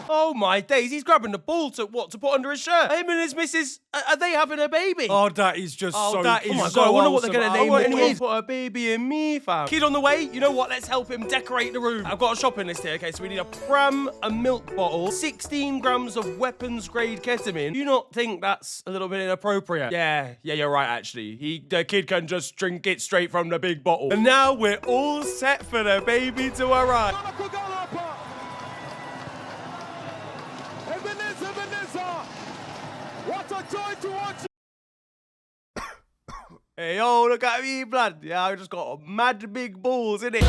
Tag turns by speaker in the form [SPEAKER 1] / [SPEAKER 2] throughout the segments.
[SPEAKER 1] Oh my days, he's grabbing the ball to put under his shirt. Him and his missus, are they having a baby?
[SPEAKER 2] Oh, that is just so...
[SPEAKER 1] That is
[SPEAKER 2] oh my
[SPEAKER 1] so
[SPEAKER 2] God,
[SPEAKER 1] I wonder what
[SPEAKER 2] awesome.
[SPEAKER 1] they're going to name the kid. Put a baby in me, fam. Kid on the way, you know what? Let's help him decorate the room. I've got a shopping list here, okay? So we need a pram, a milk bottle, 16 grams of weapons-grade ketamine. Do you not think that's a little bit inappropriate? Yeah, you're right, actually. The kid can just drink it straight from the big bottle. And now we're all set for the baby to arrive. What a joy to watch! Hey, yo, look at me, blood. Yeah, I just got mad big balls, innit?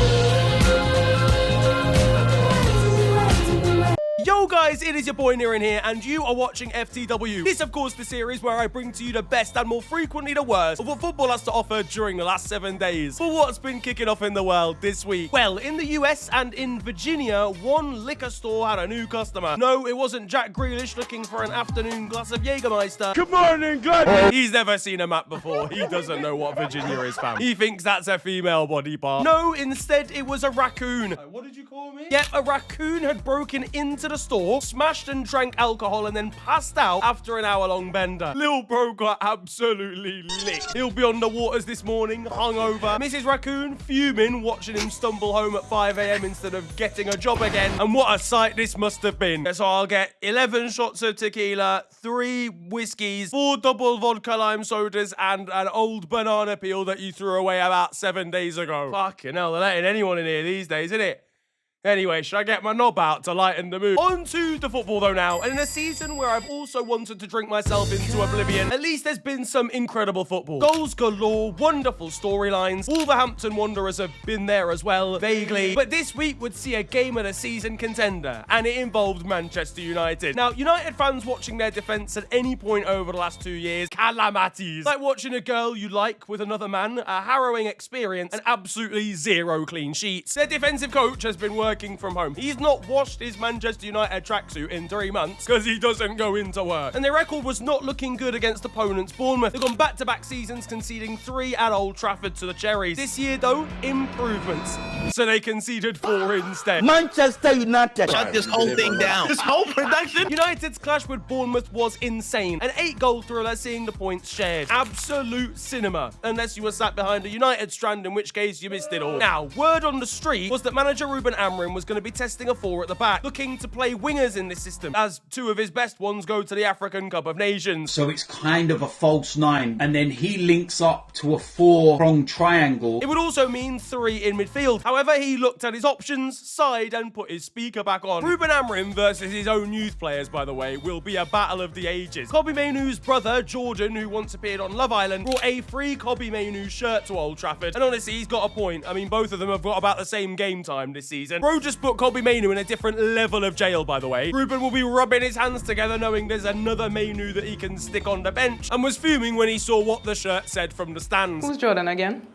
[SPEAKER 1] Yo guys, it is your boy Nirin here, and you are watching FTW. This, of course, the series where I bring to you the best and more frequently the worst of what football has to offer during the last 7 days. But what's been kicking off in the world this week? Well, in the US and in Virginia, one liquor store had a new customer. No, it wasn't Jack Grealish looking for an afternoon glass of Jägermeister. Good morning, Glenn! He's never seen a map before. He doesn't know what Virginia is, fam. He thinks that's a female body part. No, instead it was a raccoon. What did you call me? Yep, a raccoon had broken into the store, smashed and drank alcohol, and then passed out after an hour-long bender. Lil bro got absolutely lit. He'll be on the waters this morning, hungover. Mrs. Raccoon fuming, watching him stumble home at 5 a.m. instead of getting a job again. And what a sight this must have been. So I'll get 11 shots of tequila, 3 whiskeys, 4 double vodka lime sodas, and an old banana peel that you threw away about 7 days ago. Fucking hell, they're letting anyone in here these days, isn't it? Anyway, should I get my knob out to lighten the mood? On to the football though now. And in a season where I've also wanted to drink myself into oblivion, at least there's been some incredible football. Goals galore, wonderful storylines. Wolverhampton Wanderers have been there as well, vaguely. But this week would see a game of the season contender, and it involved Manchester United. Now, United fans watching their defence at any point over the last 2 years, calamities. Like watching a girl you like with another man, a harrowing experience, and absolutely 0 clean sheets. Their defensive coach has been working from home. He's not washed his Manchester United tracksuit in 3 months because he doesn't go into work. And their record was not looking good against opponents. Bournemouth have gone back-to-back seasons conceding 3 at Old Trafford to the Cherries. This year, though, improvements. So they conceded 4 instead.
[SPEAKER 3] Manchester United.
[SPEAKER 4] Shut this whole thing down. This whole production.
[SPEAKER 1] United's clash with Bournemouth was insane. An 8-goal thriller seeing the points shared. Absolute cinema. Unless you were sat behind a United strand, in which case you missed it all. Now, word on the street was that manager Ruben Amorim was going to be testing a 4 at the back, looking to play wingers in this system, as 2 of his best ones go to the African Cup of Nations.
[SPEAKER 5] So it's kind of a false 9, and then he links up to a 4-pronged triangle.
[SPEAKER 1] It would also mean 3 in midfield. However, he looked at his options, sighed, and put his speaker back on. Ruben Amorim versus his own youth players, by the way, will be a battle of the ages. Kobbie Mainoo's brother, Jordan, who once appeared on Love Island, brought a free Kobbie Mainoo shirt to Old Trafford. And honestly, he's got a point. I mean, both of them have got about the same game time this season. Bro just put Kobbie Mainoo in a different level of jail, by the way. Ruben will be rubbing his hands together knowing there's another Mainoo that he can stick on the bench, and was fuming when he saw what the shirt said from the stands.
[SPEAKER 6] Who's Jordan again?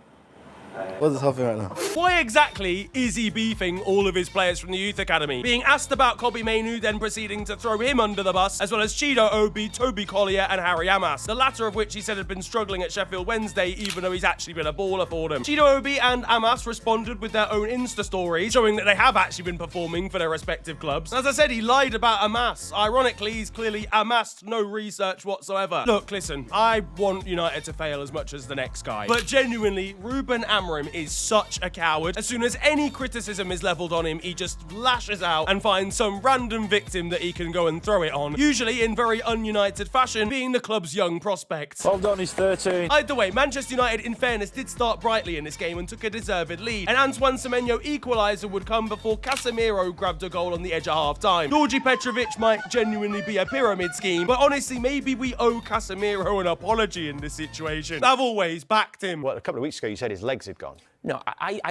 [SPEAKER 3] What is happening right now?
[SPEAKER 1] Why exactly is he beefing all of his players from the youth academy? Being asked about Kobbie Mainoo, then proceeding to throw him under the bus, as well as Chido Obi, Toby Collier, and Harry Amas. The latter of which he said had been struggling at Sheffield Wednesday, even though he's actually been a baller for them. Chido Obi and Amas responded with their own Insta stories, showing that they have actually been performing for their respective clubs. As I said, he lied about Amas. Ironically, he's clearly amassed no research whatsoever. Look, listen, I want United to fail as much as the next guy, but genuinely, Ruben Amorim is such a coward. As soon as any criticism is leveled on him, he just lashes out and finds some random victim that he can go and throw it on, usually in very un-United fashion, being the club's young prospect.
[SPEAKER 3] Well done, he's 13.
[SPEAKER 1] Either way, Manchester United, in fairness, did start brightly in this game and took a deserved lead. An Antoine Semenyo equaliser would come before Casemiro grabbed a goal on the edge of half-time. Georgi Petrovic might genuinely be a pyramid scheme, but honestly, maybe we owe Casemiro an apology in this situation. I've always backed him.
[SPEAKER 7] Well, a couple of weeks ago, you said his legs had gone.
[SPEAKER 4] No,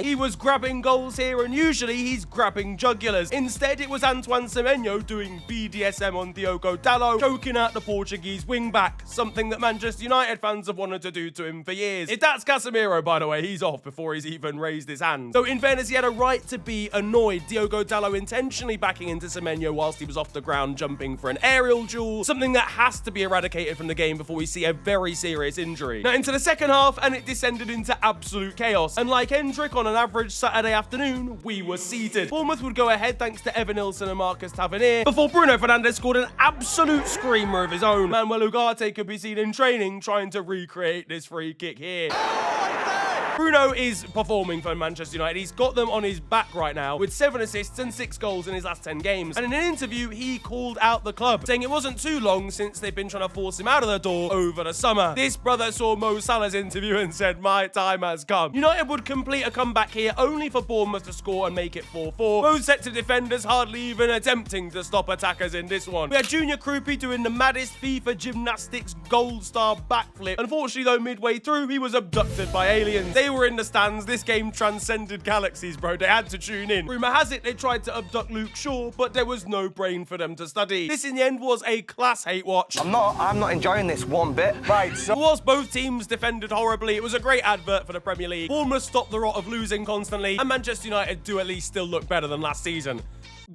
[SPEAKER 1] He was grabbing goals here, and usually he's grabbing jugulars. Instead, it was Antoine Semenyo doing BDSM on Diogo Dalot, choking out the Portuguese wing-back, something that Manchester United fans have wanted to do to him for years. If that's Casemiro, by the way, he's off before he's even raised his hand. So in fairness, he had a right to be annoyed. Diogo Dalot intentionally backing into Semenyo whilst he was off the ground jumping for an aerial duel, something that has to be eradicated from the game before we see a very serious injury. Now into the second half, and it descended into absolute chaos. And like Hendrick on an average Saturday afternoon, we were seated. Bournemouth would go ahead thanks to Evan Nilsson and Marcus Tavernier, before Bruno Fernandes scored an absolute screamer of his own. Manuel Ugarte could be seen in training trying to recreate this free kick here. Bruno is performing for Manchester United. He's got them on his back right now with 7 assists and 6 goals in his last 10 games. And in an interview, he called out the club, saying it wasn't too long since they've been trying to force him out of the door over the summer. This brother saw Mo Salah's interview and said, "My time has come." United would complete a comeback here only for Bournemouth to score and make it 4-4. Both sets of defenders hardly even attempting to stop attackers in this one. We had Junior Krupi doing the maddest FIFA gymnastics gold star backflip. Unfortunately though, midway through, he was abducted by aliens. They were in the stands. This game transcended galaxies, bro. They had to tune in. Rumour has it they tried to abduct Luke Shaw, but there was no brain for them to study. This in the end was a class hate watch.
[SPEAKER 3] I'm not enjoying this one bit. Right, so
[SPEAKER 1] Whilst both teams defended horribly, it was a great advert for the Premier League. Bournemouth stopped the rot of losing constantly, and Manchester United do at least still look better than last season.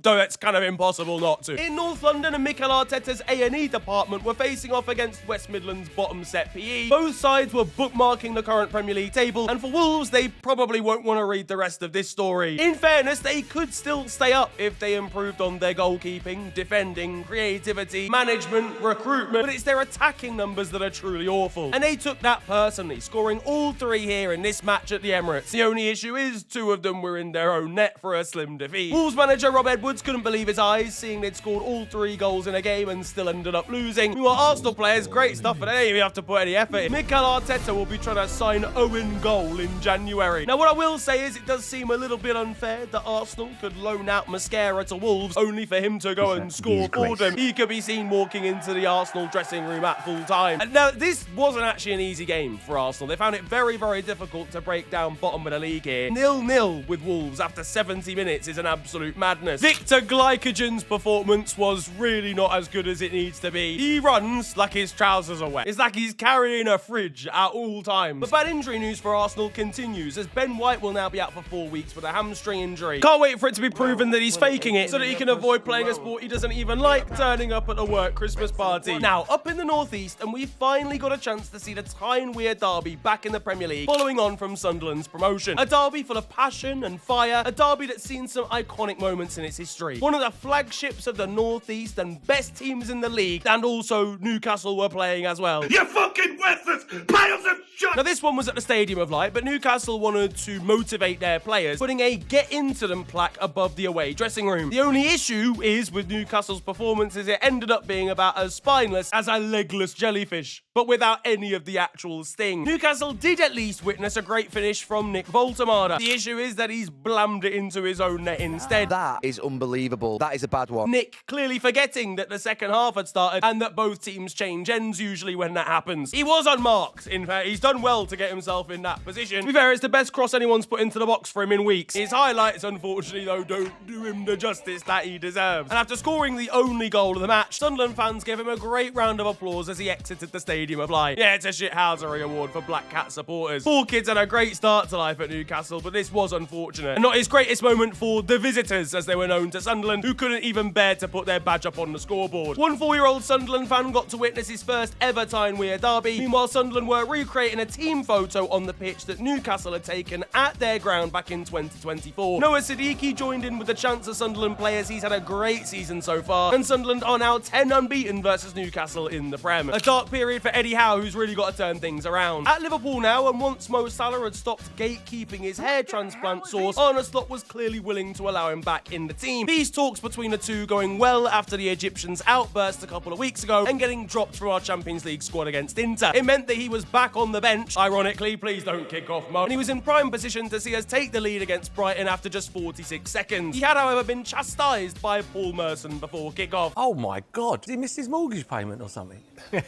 [SPEAKER 1] Though it's kind of impossible not to. In North London, and Mikel Arteta's A&E department were facing off against West Midlands bottom set PE. Both sides were bookmarking the current Premier League table, and for Wolves, they probably won't want to read the rest of this story. In fairness, they could still stay up if they improved on their goalkeeping, defending, creativity, management, recruitment, but it's their attacking numbers that are truly awful. And they took that personally, scoring all 3 here in this match at the Emirates. The only issue is 2 of them were in their own net for a slim defeat. Wolves manager Rob Edwards couldn't believe his eyes, seeing they'd scored all 3 goals in a game and still ended up losing. Meanwhile, Arsenal players, great stuff, but they don't even have to put any effort in. Mikel Arteta will be trying to sign Owen Goal in January. Now, what I will say is it does seem a little bit unfair that Arsenal could loan out Mascara to Wolves only for him to go and score for them. He could be seen walking into the Arsenal dressing room at full time. And now, this wasn't actually an easy game for Arsenal. They found it very, very difficult to break down bottom of the league here. 0-0 with Wolves after 70 minutes is an absolute madness. Victor Glycogen's performance was really not as good as it needs to be. He runs like his trousers are wet. It's like he's carrying a fridge at all times. But bad injury news for Arsenal continues, as Ben White will now be out for 4 weeks with a hamstring injury. Can't wait for it to be proven that he's faking it so that he can avoid playing a sport he doesn't even like, turning up at the work Christmas party. Now, up in the northeast, and we finally got a chance to see the Tyne-Wear derby back in the Premier League, following on from Sunderland's promotion. A derby full of passion and fire, a derby that's seen some iconic moments in its history. One of the flagships of the northeast and best teams in the league, and also Newcastle were playing as well.
[SPEAKER 4] You fucking worthless piles of shit!
[SPEAKER 1] Now this one was at the Stadium of Light, but Newcastle wanted to motivate their players, putting a "Get Into Them" plaque above the away dressing room. The only issue is with Newcastle's performance is it ended up being about as spineless as a legless jellyfish, but without any of the actual sting. Newcastle did at least witness a great finish from Nick Voltemada. The issue is that he's blammed it into his own net instead.
[SPEAKER 3] that is unbelievable. That is a bad one.
[SPEAKER 1] Nick clearly forgetting that the second half had started and that both teams change ends usually when that happens. He was unmarked. In fact, he's done well to get himself in that position. To be fair, it's the best cross anyone's put into the box for him in weeks. His highlights, unfortunately, though, don't do him the justice that he deserves. And after scoring the only goal of the match, Sunderland fans gave him a great round of applause as he exited the Stadium of Light. Yeah, it's a shithousery award for Black Cat supporters. Poor kids had a great start to life at Newcastle, but this was unfortunate. And not his greatest moment for the visitors, as they were known to Sunderland, who couldn't even bear to put their badge up on the scoreboard. One 4-year-old Sunderland fan got to witness his first ever Tyne-Wear derby. Meanwhile, Sunderland were recreating a team photo on the pitch that Newcastle had taken at their ground back in 2024. Noah Siddiqui joined in with the chants of Sunderland players. He's had a great season so far, and Sunderland are now 10 unbeaten versus Newcastle in the Prem. A dark period for Eddie Howe, who's really got to turn things around. At Liverpool now, and once Mo Salah had stopped gatekeeping his hair transplant source, Arne Slot was clearly willing to allow him back in the team. These talks between the two going well after the Egyptians' outburst a couple of weeks ago and getting dropped from our Champions League squad against Inter. It meant that he was back on the bench, ironically, please don't kick off, Mo, and he was in prime position to see us take the lead against Brighton after just 46 seconds. He had, however, been chastised by Paul Merson before kick-off.
[SPEAKER 2] Oh my God, did he miss his mortgage payment or something? You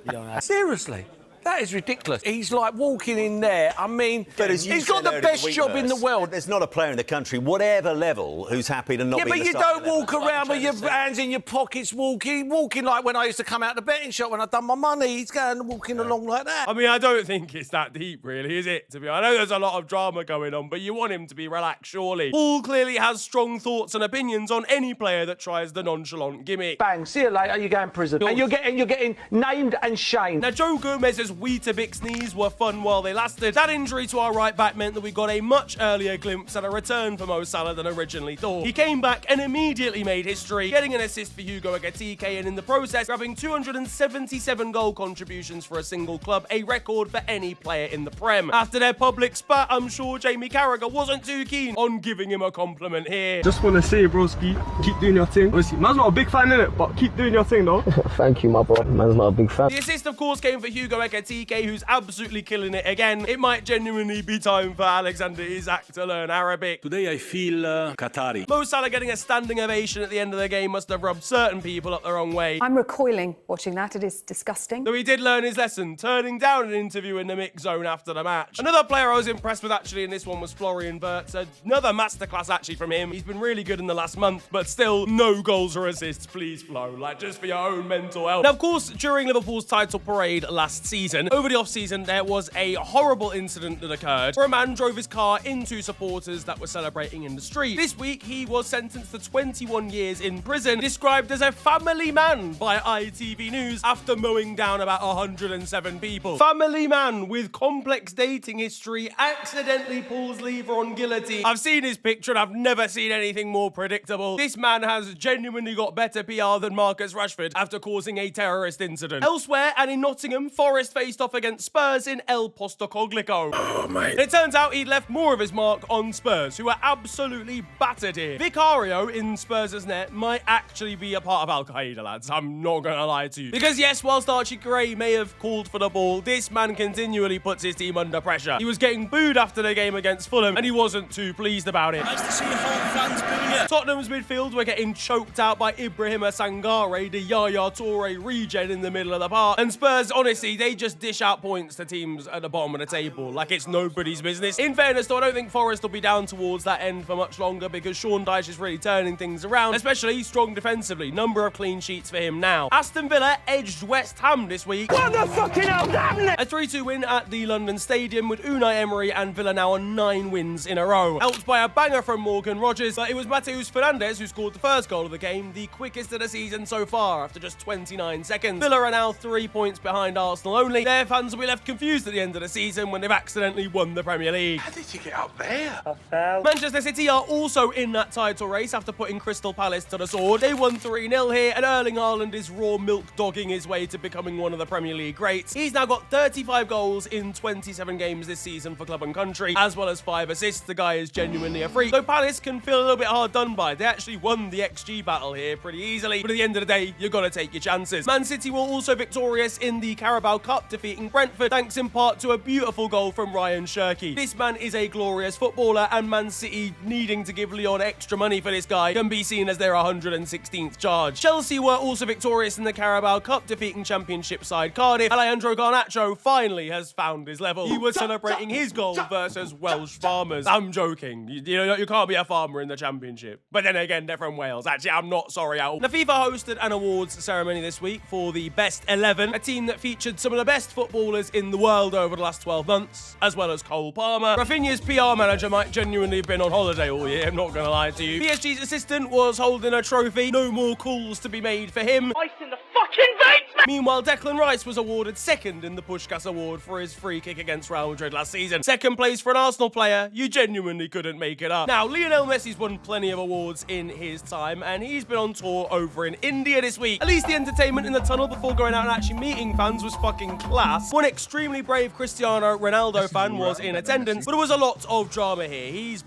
[SPEAKER 2] don't know. Seriously? That is ridiculous. He's like walking in there. I mean, he's got the best job in the world.
[SPEAKER 6] There's not a player in the country, whatever level, who's happy to not be
[SPEAKER 2] Yeah, but
[SPEAKER 6] in the
[SPEAKER 2] you
[SPEAKER 6] starting
[SPEAKER 2] don't
[SPEAKER 6] 11.
[SPEAKER 2] walk around with your hands in your pockets walking like when I used to come out the betting shop when I'd done my money. He's going walking along like that.
[SPEAKER 1] I mean, I don't think it's that deep, really, is it? To be honest, I know there's a lot of drama going on, but you want him to be relaxed, surely. Paul clearly has strong thoughts and opinions on any player that tries the nonchalant gimmick.
[SPEAKER 7] Bang, see you later, you go in prison. And you're getting named and shamed.
[SPEAKER 1] Now, Joe Gomez's Weetabix knees were fun while they lasted. That injury to our right back meant that we got a much earlier glimpse at a return for Mo Salah than originally thought. He came back and immediately made history, getting an assist for Hugo Ekitike and in the process grabbing 277 goal contributions for a single club, a record for any player in the Prem. After their public spat, I'm sure Jamie Carragher wasn't too keen on giving him a compliment here.
[SPEAKER 8] Just want to say, broski, keep doing your thing. Obviously, man's not a big fan in it, but keep doing your thing though.
[SPEAKER 7] Thank you, my bro. Man's not a big fan.
[SPEAKER 1] The assist, of course, came for Hugo Ekitike, who's absolutely killing it again. It might genuinely be time for Alexander Isak to learn Arabic.
[SPEAKER 9] Today I feel Qatari.
[SPEAKER 1] Mo Salah getting a standing ovation at the end of the game must have rubbed certain people up the wrong way.
[SPEAKER 10] I'm recoiling watching that. It is disgusting.
[SPEAKER 1] Though he did learn his lesson, turning down an interview in the mix zone after the match. Another player I was impressed with actually in this one was Florian Wirtz. Another masterclass actually from him. He's been really good in the last month, but still no goals or assists. Please, Flo, like just for your own mental health. Now, of course, during Liverpool's title parade last season, over the off-season, there was a horrible incident that occurred where a man drove his car into supporters that were celebrating in the street. This week, he was sentenced to 21 years in prison, described as a family man by ITV News after mowing down about 107 people. Family man with complex dating history accidentally pulls lever on guillotine. I've seen his picture and I've never seen anything more predictable. This man has genuinely got better PR than Marcus Rashford after causing a terrorist incident. Elsewhere, and in Nottingham, Forest faced off against Spurs in El Postecoglico.
[SPEAKER 9] Oh, mate.
[SPEAKER 1] It turns out he'd left more of his mark on Spurs, who are absolutely battered here. Vicario in Spurs' net might actually be a part of Al-Qaeda, lads. I'm not gonna lie to you. Because yes, whilst Archie Gray may have called for the ball, this man continually puts his team under pressure. He was getting booed after the game against Fulham, and he wasn't too pleased about it.
[SPEAKER 9] Nice to see home fans booing it.
[SPEAKER 1] Tottenham's midfield were getting choked out by Ibrahima Sangare, the Yaya Toure regen in the middle of the park. And Spurs, honestly, they just dish out points to teams at the bottom of the table like it's nobody's business. In fairness, though, I don't think Forest will be down towards that end for much longer because Sean Dyche is really turning things around, especially strong defensively. Number of clean sheets for him now. Aston Villa edged West Ham this week.
[SPEAKER 7] What the fucking hell's happening?
[SPEAKER 1] A 3-2 win at the London Stadium with Unai Emery and Villa now on 9 wins in a row. Helped by a banger from Morgan Rogers, but it was Matheus Fernandes who scored the first goal of the game, the quickest of the season so far after just 29 seconds. Villa are now 3 points behind Arsenal only. Their fans will be left confused at the end of the season when they've accidentally won the Premier League.
[SPEAKER 4] How did you get up there?
[SPEAKER 1] Manchester City are also in that title race after putting Crystal Palace to the sword. They won 3-0 here, and Erling Haaland is raw milk dogging his way to becoming one of the Premier League greats. He's now got 35 goals in 27 games this season for club and country, as well as 5 assists. The guy is genuinely a freak. Though Palace can feel a little bit hard done by. They actually won the XG battle here pretty easily, but at the end of the day, you've got to take your chances. Man City were also victorious in the Carabao Cup, defeating Brentford, thanks in part to a beautiful goal from Ryan Cherki. This man is a glorious footballer, and Man City needing to give Lyon extra money for this guy can be seen as their 116th charge. Chelsea were also victorious in the Carabao Cup, defeating Championship side Cardiff. Alejandro Garnacho finally has found his level. He was celebrating his goal versus Welsh farmers. I'm joking. You can't be a farmer in the Championship. But then again, they're from Wales. Actually, I'm not sorry at all. The FIFA hosted an awards ceremony this week for the Best 11, a team that featured some of the best footballers in the world over the last 12 months, as well as Cole Palmer. Rafinha's PR manager might genuinely have been on holiday all year, I'm not gonna lie to you. PSG's assistant was holding a trophy. No more calls to be made for him.
[SPEAKER 7] Ice in the fucking veins, man!
[SPEAKER 1] Meanwhile, Declan Rice was awarded second in the Puskás Award for his free kick against Real Madrid last season. Second place for an Arsenal player, you genuinely couldn't make it up. Now, Lionel Messi's won plenty of awards in his time, and he's been on tour over in India this week. At least the entertainment in the tunnel before going out and actually meeting fans was fucking class. One extremely brave Cristiano Ronaldo fan was in attendance, but there was a lot of drama here. He's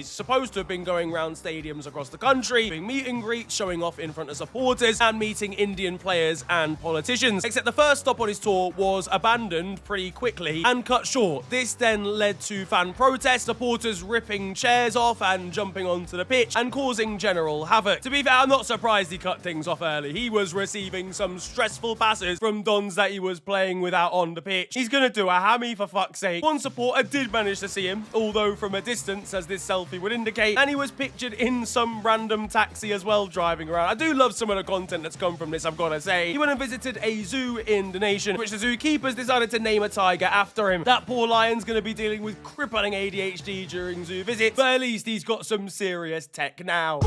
[SPEAKER 1] supposed to have been going around stadiums across the country, doing meet and greets, showing off in front of supporters, and meeting Indian players and politicians. Except the first stop on his tour was abandoned pretty quickly and cut short. This then led to fan protests, supporters ripping chairs off and jumping onto the pitch and causing general havoc. To be fair, I'm not surprised he cut things off early. He was receiving some stressful passes from dons that he was playing without on the pitch. He's gonna do a hammy for fuck's sake. One supporter did manage to see him, although from a distance, as this selfie would indicate, and he was pictured in some random taxi as well, driving around. I do love some of the content that's come from this, I've gotta say. He went and visited a zoo in the nation, which the zookeepers decided to name a tiger after him. That poor lion's gonna be dealing with crippling ADHD during zoo visits, but at least he's got some serious tech now.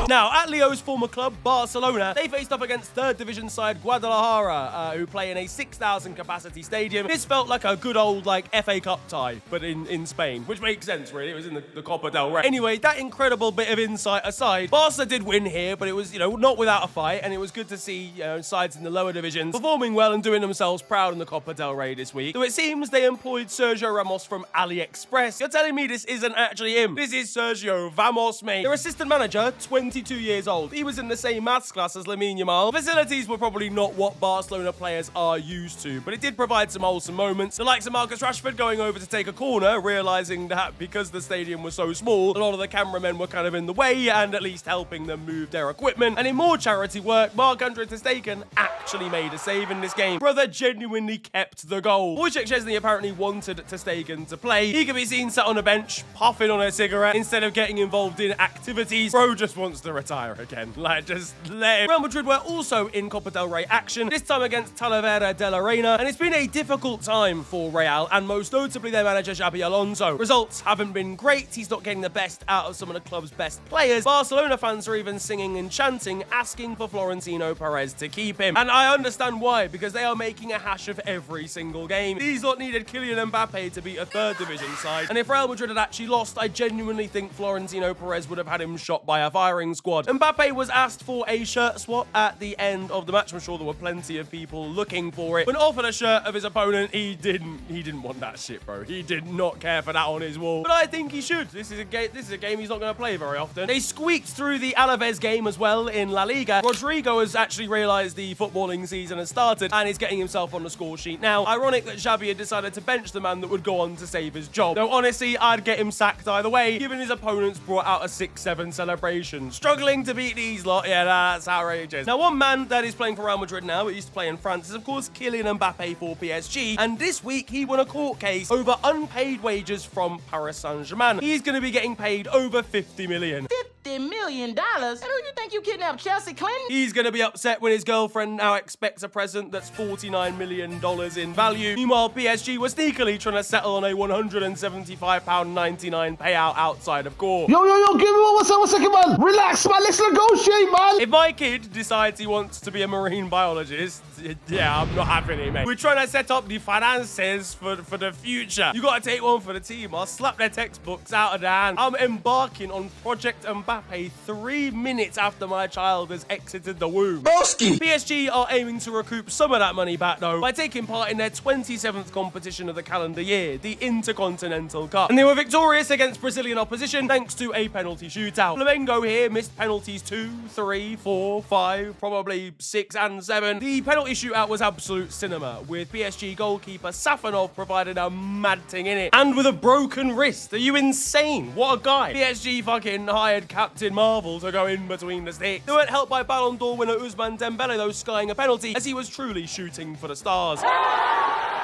[SPEAKER 1] Now, at Leo's former club, Barcelona, they faced up against third division side Guadalajara, who play in a 6,000 capacity stadium. This felt like a good old, FA Cup tie, but in Spain, which makes sense, really. It was in the Copa del Rey. Anyway, that incredible bit of insight aside, Barca did win here, but it was, not without a fight, and it was good to see, sides in the lower divisions performing well and doing themselves proud in the Copa del Rey this week. So it seems they employed Sergio Ramos from AliExpress. You're telling me this isn't actually him? This is Sergio Vamos, mate. Their assistant manager, 22 years old. He was in the same maths class as Lamine Yamal. The facilities were probably not what Barcelona players are used to, but it did provide some wholesome moments. The likes of Marcus Rashford going over to take a corner, realizing that because the stadium was so small, a lot of the cameramen were kind of in the way and at least helping them move their equipment. And in more charity work, Marc-Andre ter Stegen actually made a save in this game. Brother genuinely kept the goal. Wojciech Szczesny apparently wanted ter Stegen to play. He can be seen sat on a bench, puffing on a cigarette instead of getting involved in activities. Bro just wants to retire again. Just let him. Real Madrid were also in Copa del Rey action, this time against Talavera de la Reina, and it's been a difficult time for Real, and most notably their manager Xabi Alonso. Results haven't been great. He's not getting the best out of some of the club's best players. Barcelona fans are even singing and chanting, asking for Florentino Perez to keep him. And I understand why, because they are making a hash of every single game. These lot needed Kylian Mbappe to beat a third division side, and if Real Madrid had actually lost, I genuinely think Florentino Perez would have had him shot by a firing squad. Mbappe was asked for a shirt swap at the end of the match. I'm sure there were plenty of people looking for it. When offered a shirt of his opponent, he didn't want that shit, bro. He did not care for that on his wall. But I think he should. This is a game he's not going to play very often. They squeaked through the Alaves game as well in La Liga. Rodrigo has actually realized the footballing season has started and is getting himself on the score sheet now. Ironic that Xavi had decided to bench the man that would go on to save his job. Though honestly, I'd get him sacked either way, given his opponents brought out a 6-7 celebration. Struggling to beat these lot, yeah, that's outrageous. Now, one man that is playing for Real Madrid now, but used to play in France, is of course Kylian Mbappe for PSG, and this week he won a court case over unpaid wages from Paris Saint-Germain. He's going to be getting paid over $50 million.
[SPEAKER 11] $50 million? And who you think you kidnapped, Chelsea Clinton?
[SPEAKER 1] He's going to be upset when his girlfriend now expects a present that's $49 million in value. Meanwhile, PSG were sneakily trying to settle on a £175.99 payout outside of court.
[SPEAKER 4] Yo, give me one second, man. Relax, man. Let's negotiate, man.
[SPEAKER 1] If my kid decides he wants to be a marine biologist, yeah, I'm not having it, mate. We're trying to set up the finances for the future. You got to take one for the team. I'll slap their textbooks out of their hand. I'm embarking on Project Mbappe 3 minutes after my child has exited the womb.
[SPEAKER 4] Boski.
[SPEAKER 1] PSG are aiming to recoup some of that money back, though, by taking part in their 27th competition of the calendar year, the Intercontinental Cup. And they were victorious against Brazilian opposition thanks to a penalty shootout. Flamengo here missed penalties 2, 3, 4, 5, probably 6 and 7. The penalty shootout was absolute cinema, with PSG goalkeeper Safanov providing a mad thing in it. And with a broken wrist. Are you insane? What a guy. PSG fucking hired Captain Marvel to go in between the sticks. They weren't helped by Ballon d'Or winner Ousmane Dembele, though, skying a penalty, as he was truly shooting for the stars.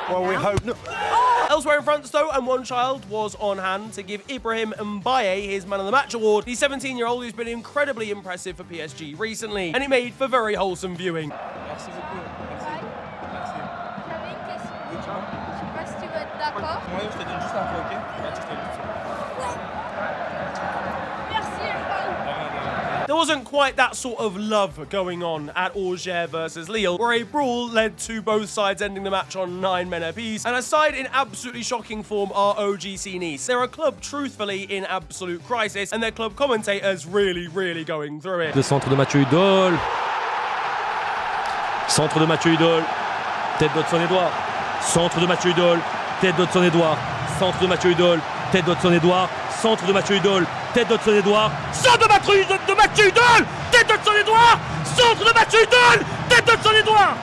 [SPEAKER 3] Well, we hope not.
[SPEAKER 1] Elsewhere in France, though, and one child was on hand to give Ibrahim Mbaye his Man of the Match award. The 17-year-old who's been incredibly impressive for PSG recently, and it made for very wholesome viewing.
[SPEAKER 12] Merci beaucoup. Merci. Merci. J'avais une question. Je sais pas si tu vas être d'accord.
[SPEAKER 8] Ouais, je te donne juste un peu, ok?
[SPEAKER 1] There wasn't quite that sort of love going on at Angers versus Lille, where a brawl led to both sides ending the match on 9 men apiece. And a side in absolutely shocking form are OGC Nice. They're a club truthfully in absolute crisis, and their club commentators really going through it.
[SPEAKER 13] Le centre de Mathieu Idol. Centre de Mathieu Idol. Tête d'Hudson-Edouard. Centre de Mathieu Idol. Tête d'Hudson-Edouard. Centre de Mathieu Idol. Tête d'Hudson-Edouard. Centre de Mathieu Idol. Tête d'Hudson-Edouard. Centre de Mathieu Idol. Tête d'Hudson-Edouard. Centre de Mathieu Idol. tête de Son-Edouard.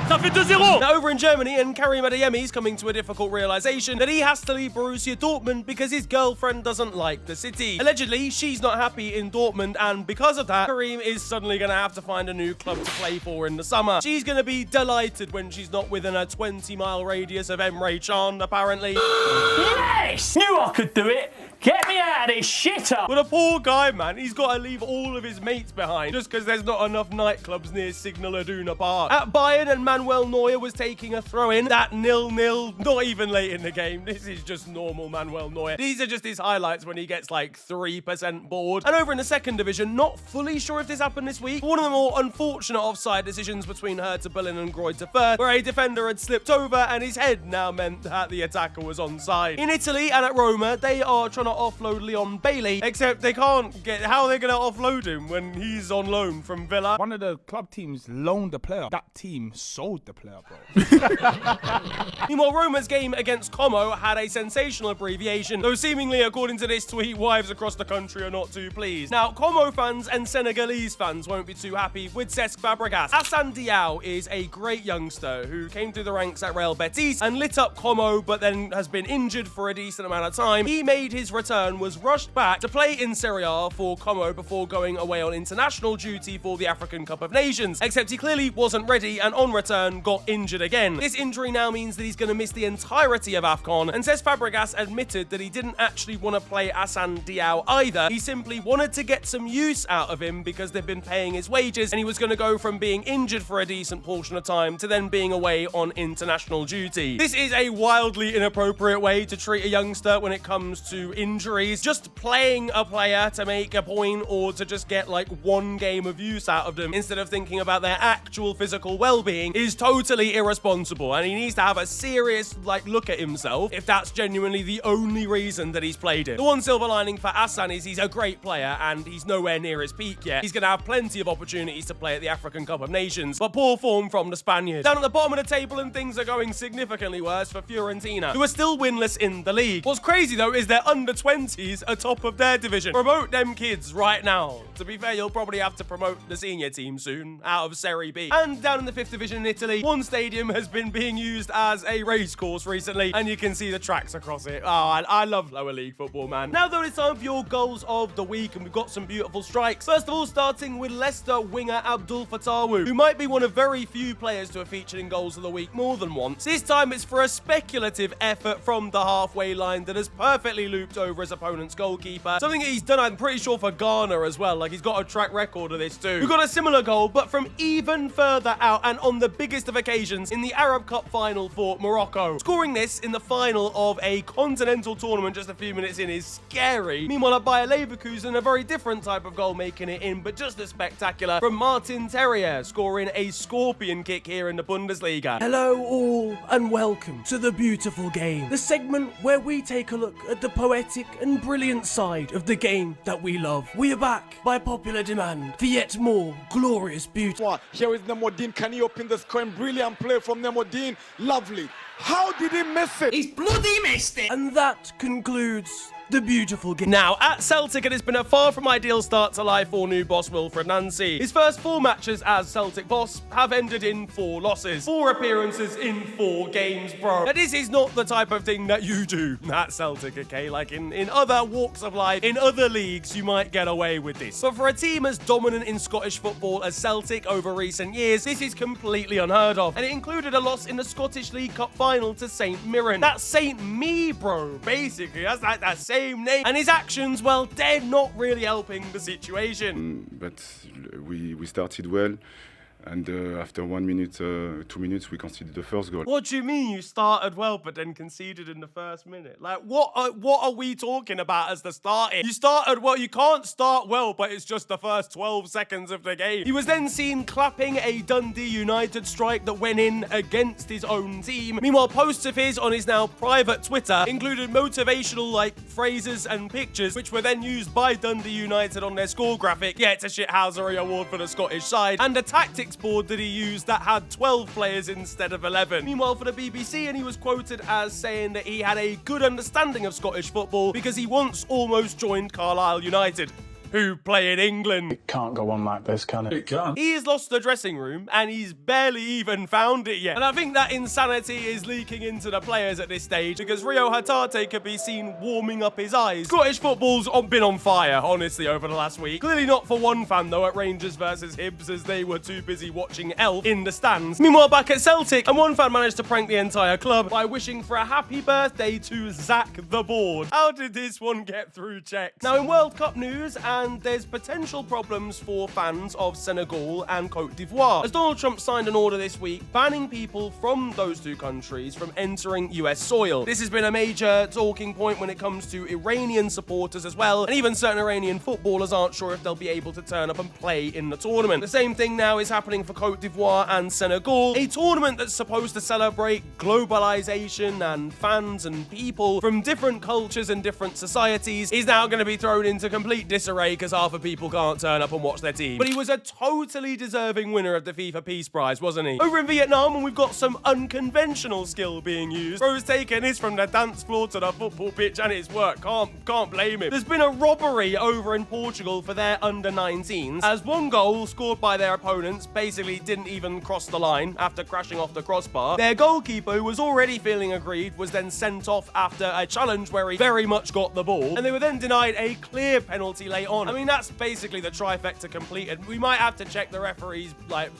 [SPEAKER 13] Ça fait 2-0.
[SPEAKER 1] Now, over in Germany, and Karim Adeyemi's coming to a difficult realization that he has to leave Borussia Dortmund because his girlfriend doesn't like the city. Allegedly, she's not happy in Dortmund, and because of that, Karim is suddenly going to have to find a new club to play for in the summer. She's going to be delighted when she's not within a 20-mile radius of Emre Can, apparently.
[SPEAKER 14] Yes! Knew I could do it. Get me out of this shitter!
[SPEAKER 1] But a poor guy, man, he's got to leave all of his mates behind just because there's not enough nightclubs near Signal Iduna Park. At Bayern, and Manuel Neuer was taking a throw-in. That 0-0, not even late in the game. This is just normal Manuel Neuer. These are just his highlights when he gets like 3% bored. And over in the second division, not fully sure if this happened this week, one of the more unfortunate offside decisions between Hertha Berlin and Greuther Fürth, where a defender had slipped over and his head now meant that the attacker was onside. In Italy and at Roma, they are trying to offload Leon Bailey, except they can't get how are they going to offload him when he's on loan from Villa.
[SPEAKER 15] One of the club teams loaned the player. That team sold the player, bro.
[SPEAKER 1] Meanwhile, Roma's game against Como had a sensational abbreviation, though seemingly, according to this tweet, wives across the country are not too pleased. Now, Como fans and Senegalese fans won't be too happy with Cesc Fabregas. Hassan Diao is a great youngster who came through the ranks at Real Betis and lit up Como, but then has been injured for a decent amount of time. He made his return, was rushed back to play in Serie A for Como before going away on international duty for the African Cup of Nations, except he clearly wasn't ready and on return got injured again. This injury now means that he's going to miss the entirety of AFCON, and Cesc Fabregas admitted that he didn't actually want to play Hassan Diao either. He simply wanted to get some use out of him because they've been paying his wages, and he was going to go from being injured for a decent portion of time to then being away on international duty. This is a wildly inappropriate way to treat a youngster when it comes to injuries. Just playing a player to make a point or to just get like one game of use out of them instead of thinking about their actual physical well-being is totally irresponsible, and he needs to have a serious look at himself if that's genuinely the only reason that he's played it. The one silver lining for Hassan is he's a great player and he's nowhere near his peak yet. He's going to have plenty of opportunities to play at the African Cup of Nations, but poor form from the Spaniard. Down at the bottom of the table, and things are going significantly worse for Fiorentina, who are still winless in the league. What's crazy though is their under-20s are top of their division. Promote them kids right now. To be fair, you'll probably have to promote the senior team soon out of Serie B. And down in the 5th division in Italy, one stadium has been being used as a race course recently, and you can see the tracks across it. Oh, I love lower league football, man. Now though, it's time for your goals of the week, and we've got some beautiful strikes. First of all, starting with Leicester winger Abdul Fatawu, who might be one of very few players to have featured in goals of the week more than once. This time it's for a speculative effort from the halfway line that has perfectly looped over his opponent's goalkeeper. Something that he's done, I'm pretty sure, for Ghana as well. He's got a track record of this too. Who got a similar goal, but from even further out and on the biggest of occasions in the Arab Cup final for Morocco. Scoring this in the final of a continental tournament just a few minutes in is scary. Meanwhile, at Bayer Leverkusen, a very different type of goal making it in, but just as spectacular, from Martyn scoring a scorpion kick here in the Bundesliga. Hello all, and welcome to The Beautiful Game, the segment where we take a look at the poetic and brilliant side of the game that we love. We are back by popular demand for yet more glorious beauty.
[SPEAKER 16] Here is Nemodin. Can he open the score? Brilliant play from Nemodin. Lovely. How did he miss it?
[SPEAKER 1] He's bloody missed it. And that concludes The Beautiful Game. Now, at Celtic, it has been a far from ideal start to life for new boss Wilfred Nancy. His first 4 matches as Celtic boss have ended in 4 losses. 4 appearances in 4 games, bro. Now, this is not the type of thing that you do at Celtic, okay? Like in other walks of life, in other leagues, you might get away with this. But for a team as dominant in Scottish football as Celtic over recent years, this is completely unheard of. And it included a loss in the Scottish League Cup final to St Mirren. That's St Me, bro, basically. That's like that same name. And his actions, well, they're not really helping the situation.
[SPEAKER 17] But we started well. And after 1 minute, 2 minutes, we conceded the first goal.
[SPEAKER 1] What do you mean you started well but then conceded in the first minute? Like, what are we talking about as the starting? You started well. You can't start well, but it's just the first 12 seconds of the game. He was then seen clapping a Dundee United strike that went in against his own team. Meanwhile, posts of his on his now private Twitter included motivational phrases and pictures, which were then used by Dundee United on their score graphic. Yeah, it's a shithousery award for the Scottish side. And a tactics board that he used that had 12 players instead of 11. Meanwhile, for the BBC, and he was quoted as saying that he had a good understanding of Scottish football because he once almost joined Carlisle United. who play in England.
[SPEAKER 8] It can't go on like this, can it?
[SPEAKER 5] It can't.
[SPEAKER 1] He's lost the dressing room and he's barely even found it yet. And I think that insanity is leaking into the players at this stage because Rio Hatate could be seen warming up his eyes. Scottish football's been on fire, honestly, over the last week. Clearly not for one fan, though, at Rangers versus Hibs, as they were too busy watching Elf in the stands. Meanwhile, back at Celtic, and one fan managed to prank the entire club by wishing for a happy birthday to Zach the Board. How did this one get through checks? Now, in World Cup news, and there's potential problems for fans of Senegal and Cote d'Ivoire, as Donald Trump signed an order this week banning people from those two countries from entering US soil. This has been a major talking point when it comes to Iranian supporters as well, and even certain Iranian footballers aren't sure if they'll be able to turn up and play in the tournament. The same thing now is happening for Cote d'Ivoire and Senegal, a tournament that's supposed to celebrate globalization, and fans and people from different cultures and different societies is now going to be thrown into complete disarray because half of people can't turn up and watch their team. But he was a totally deserving winner of the FIFA Peace Prize, wasn't he? Over in Vietnam, and we've got some unconventional skill being used. Bro's taken his from the dance floor to the football pitch and it's worked. Can't blame him. There's been a robbery over in Portugal for their under-19s, as one goal scored by their opponents basically didn't even cross the line after crashing off the crossbar. Their goalkeeper, who was already feeling aggrieved, was then sent off after a challenge where he very much got the ball, and they were then denied a clear penalty late on. I mean, that's basically the trifecta completed. We might have to check the referee's,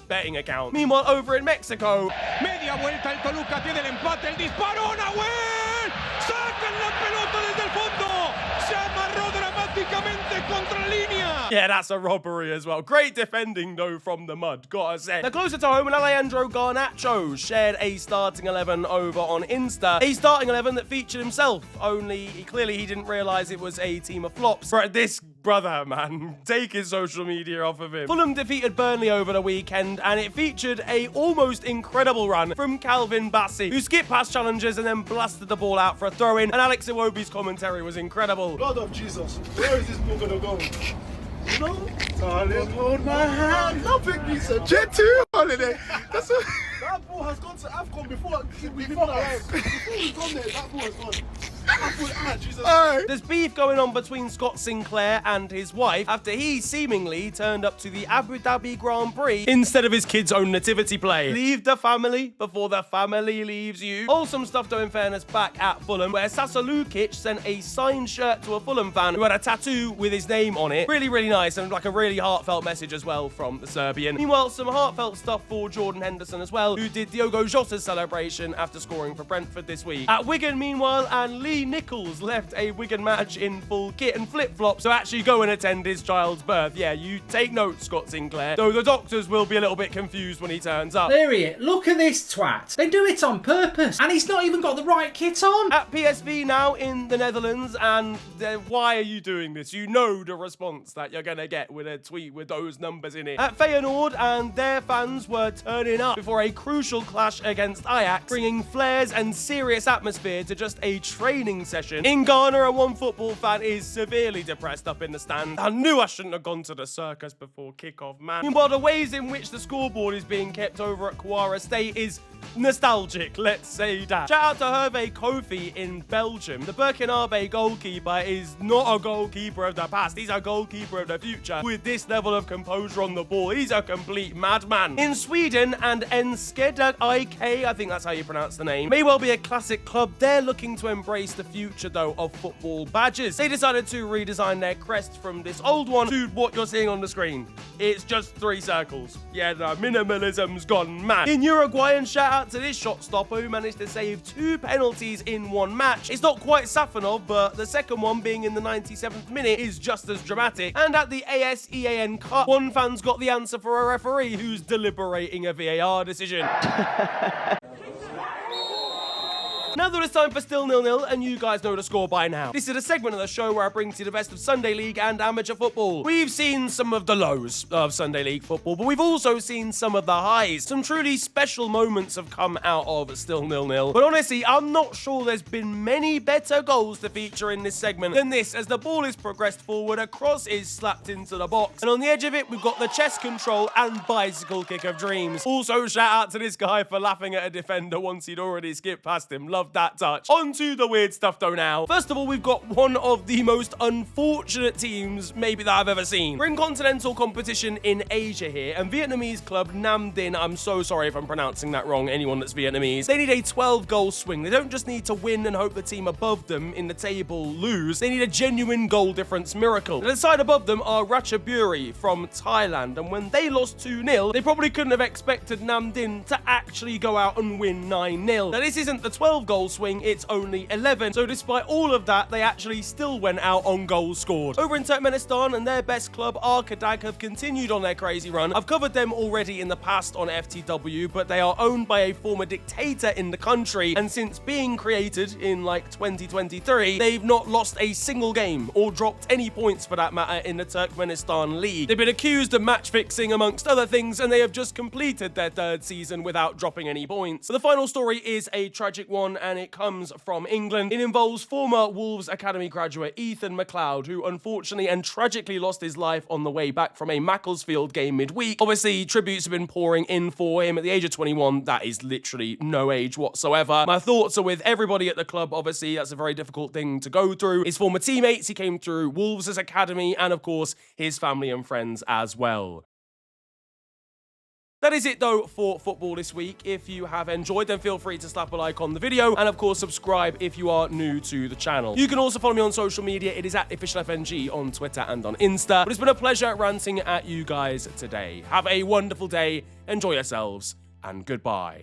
[SPEAKER 1] betting account. Meanwhile, over in Mexico,
[SPEAKER 18] media vuelta, el Toluca tiene el empate, el disparo, Nahuel, sacan la pelota desde el fondo, se amarró dramáticamente contra línea.
[SPEAKER 1] Yeah, that's a robbery as well. Great defending, though, from the mud, gotta say. Now, closer to home, and Alejandro Garnacho shared a starting 11 over on Insta. A starting 11 that featured himself, only he didn't realise it was a team of flops. But this brother, man, take his social media off of him. Fulham defeated Burnley over the weekend, and it featured a almost incredible run from Calvin Bassey, who skipped past challenges and then blasted the ball out for a throw-in, and Alex Iwobi's commentary was incredible.
[SPEAKER 19] Lord of Jesus, where is this ball gonna go? You know? Darling, hold my hand. Don't pick me, sir. J2 holiday. That's what... That ball has gone to AFCON before we've gone there. That ball has gone.
[SPEAKER 1] There's beef going on between Scott Sinclair and his wife after he seemingly turned up to the Abu Dhabi Grand Prix instead of his kid's own nativity play. Leave the family before the family leaves you. Wholesome stuff, though, in fairness, back at Fulham, where Sasa Lukic sent a signed shirt to a Fulham fan who had a tattoo with his name on it. Really, really nice, and a really heartfelt message as well from the Serbian. Meanwhile, some heartfelt stuff for Jordan Henderson as well, who did Diogo Jota's celebration after scoring for Brentford this week. At Wigan, meanwhile, and Lee Nichols left a Wigan match in full kit and flip-flops to actually go and attend his child's birth. Yeah, you take note, Scott Sinclair, though the doctors will be a little bit confused when he turns up.
[SPEAKER 5] Period. Look at this twat. They do it on purpose, and he's not even got the right kit on.
[SPEAKER 1] At PSV now in the Netherlands, and why are you doing this? You know the response that you're going to get with a tweet with those numbers in it. At Feyenoord, and their fans were turning up before a crucial clash against Ajax, bringing flares and serious atmosphere to just a training session. In Ghana, a one football fan is severely depressed up in the stand. I knew I shouldn't have gone to the circus before kickoff, man. Meanwhile, the ways in which the scoreboard is being kept over at Kwara State is nostalgic, let's say that. Shout out to Hervé Kofi in Belgium. The Burkinabe goalkeeper is not a goalkeeper of the past, he's a goalkeeper of the future. With this level of composure on the ball, he's a complete madman. In Sweden, and Enskede IK, I think that's how you pronounce the name, may well be a classic club. They're looking to embrace the future, though, of football badges. They decided to redesign their crest from this old one to what you're seeing on the screen. It's just 3 circles. Yeah, the minimalism's gone mad. In Uruguay, and shout out to this shot stopper who managed to save 2 penalties in one match. It's not quite Safanov, but the second one, being in the 97th minute, is just as dramatic. And at the ASEAN Cup, one fan's got the answer for a referee who's deliberating a VAR decision. Now that it's time for Still 0-0, and you guys know the score by now. This is a segment of the show where I bring to you the best of Sunday League and amateur football. We've seen some of the lows of Sunday League football, but we've also seen some of the highs. Some truly special moments have come out of Still 0-0. But honestly, I'm not sure there's been many better goals to feature in this segment than this, as the ball is progressed forward, a cross is slapped into the box, and on the edge of it, we've got the chest control and bicycle kick of dreams. Also, shout out to this guy for laughing at a defender once he'd already skipped past him. Love love that touch. On to the weird stuff though now. First of all, we've got one of the most unfortunate teams maybe that I've ever seen. We're in continental competition in Asia here, and Vietnamese club Nam Dinh, I'm so sorry if I'm pronouncing that wrong, anyone that's Vietnamese, they need a 12-goal swing. They don't just need to win and hope the team above them in the table lose. They need a genuine goal difference miracle. The side above them are Ratchaburi from Thailand, and when they lost 2-0, they probably couldn't have expected Nam Dinh to actually go out and win 9-0. Now, this isn't the 12-goal swing, it's only 11. So despite all of that, they actually still went out on goals scored. Over in Turkmenistan, and their best club, Arkadag, have continued on their crazy run. I've covered them already in the past on FTW, but they are owned by a former dictator in the country, and since being created in like 2023, they've not lost a single game or dropped any points for that matter in the Turkmenistan league. They've been accused of match fixing amongst other things, and they have just completed their third season without dropping any points. But the final story is a tragic one, and it comes from England. It involves former Wolves Academy graduate Ethan McLeod, who unfortunately and tragically lost his life on the way back from a Macclesfield game midweek. Obviously, tributes have been pouring in for him at the age of 21. That is literally no age whatsoever. My thoughts are with everybody at the club. Obviously, that's a very difficult thing to go through. His former teammates, he came through Wolves' academy, and of course, his family and friends as well. That is it though for football this week. If you have enjoyed, then feel free to slap a like on the video, and of course subscribe if you are new to the channel. You can also follow me on social media. It is at officialfng on Twitter and on Insta. But it's been a pleasure ranting at you guys today. Have a wonderful day, enjoy yourselves, and goodbye.